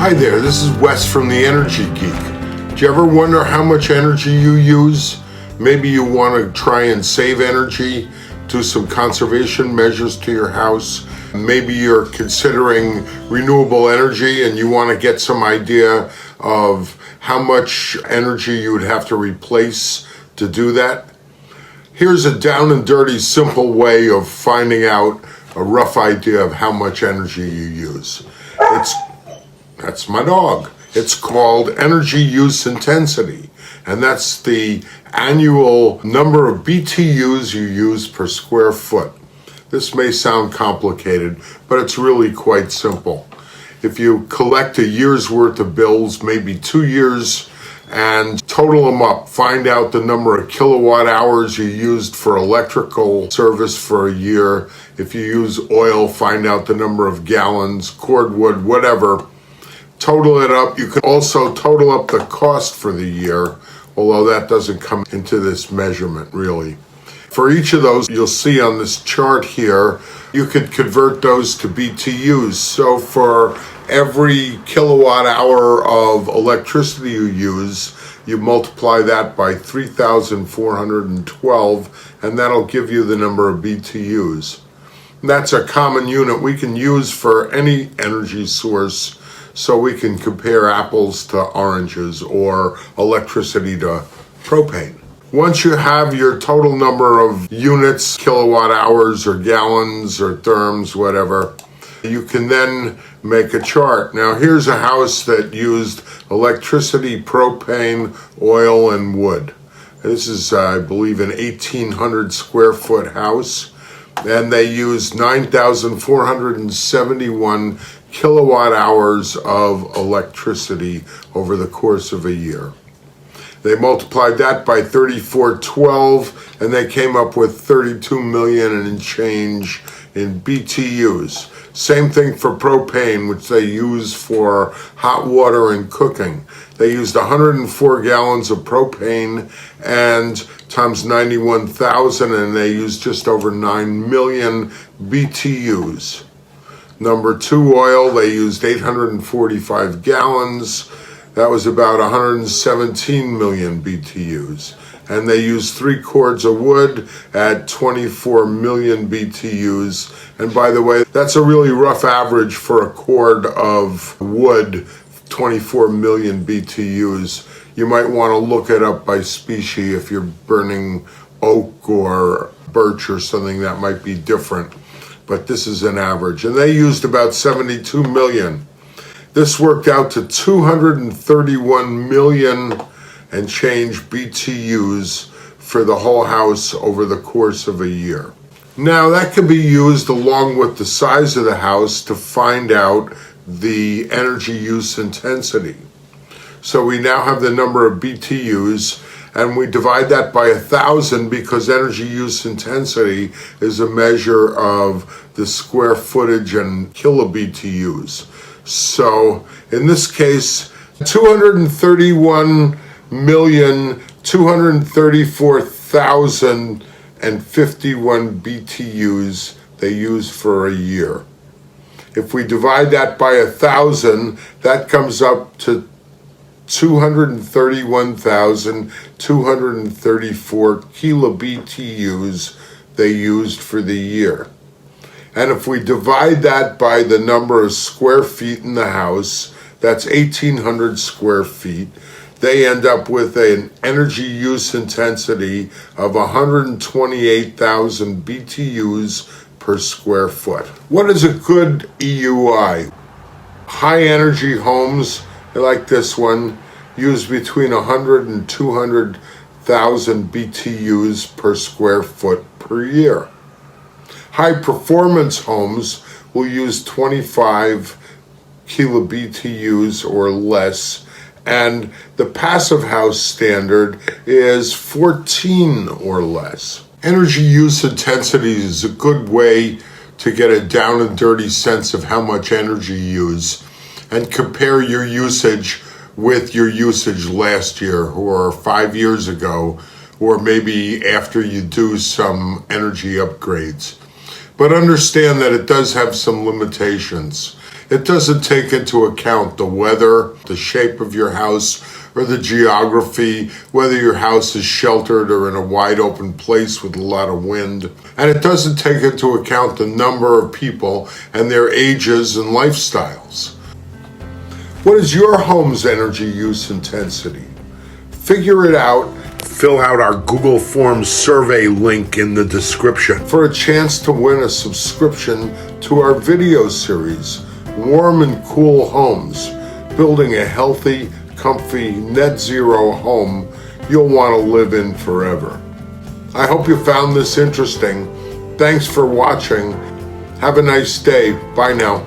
Hi there, this is Wes from the Energy Geek. Do you ever wonder how much energy you use? Maybe you want to try and save energy, do some conservation measures to your house. Maybe you're considering renewable energy and you want to get some idea of how much energy you would have to replace to do that. Here's a down and dirty, simple way of finding out a rough idea of how much energy you use. That's my dog. It's called energy use intensity, and that's the annual number of BTUs you use per square foot. This may sound complicated, but it's really quite simple. If you collect a year's worth of bills, maybe 2 years, and total them up, find out the number of kilowatt hours you used for electrical service for a year. If you use oil, find out the number of gallons, cordwood, whatever. Total it up. You can also total up the cost for the year, although that doesn't come into this measurement really. For each of those, you'll see on this chart here, you could convert those to BTUs. So for every kilowatt hour of electricity you use, you multiply that by 3,412, and that'll give you the number of BTUs. That's a common unit we can use for any energy source, so we can compare apples to oranges or electricity to propane. Once you have your total number of units, kilowatt hours or gallons or therms, whatever, you can then make a chart. Now here's a house that used electricity, propane, oil, and wood. This is, I believe, an 1,800 square foot house, and they used 9,471 kilowatt hours of electricity over the course of a year. They multiplied that by 3,412, and they came up with 32 million and change in BTUs. Same thing for propane, which they use for hot water and cooking. They used 104 gallons of propane and times 91,000, and they used just over 9 million BTUs. Number 2, oil, they used 845 gallons. That was about 117 million BTUs. And they used 3 cords of wood at 24 million BTUs. And by the way, that's a really rough average for a cord of wood, 24 million BTUs. You might want to look it up by species. If you're burning oak or birch or something, that might be different. But this is an average. And they used about 72 million. This worked out to 231 million and change BTUs for the whole house over the course of a year. Now that can be used along with the size of the house to find out the energy use intensity. So we now have the number of BTUs, and we divide that by 1,000 because energy use intensity is a measure of the square footage and kilobTUs. So in this case, 231,234,051 BTUs they use for a year. If we divide that by 1,000, that comes up to 231,234 kilobTUs they used for the year. And if we divide that by the number of square feet in the house, that's 1,800 square feet, they end up with an energy use intensity of 128,000 BTUs per square foot. What is a good EUI? High energy homes like this one use between 100 and 200,000 BTUs per square foot per year. High performance homes will use 25 kilobTUs or less, and the passive house standard is 14 or less. Energy use intensity is a good way to get a down and dirty sense of how much energy you use and compare your usage with your usage last year or 5 years ago, or maybe after you do some energy upgrades. But understand that it does have some limitations. It doesn't take into account the weather, the shape of your house, or the geography, whether your house is sheltered or in a wide open place with a lot of wind. And it doesn't take into account the number of people and their ages and lifestyles. What is your home's energy use intensity? Figure it out. Fill out our Google Forms survey link in the description for a chance to win a subscription to our video series, Warm and Cool Homes, Building a Healthy, Comfy, Net Zero Home You'll Want to Live in Forever. I hope you found this interesting. Thanks for watching. Have a nice day. Bye now.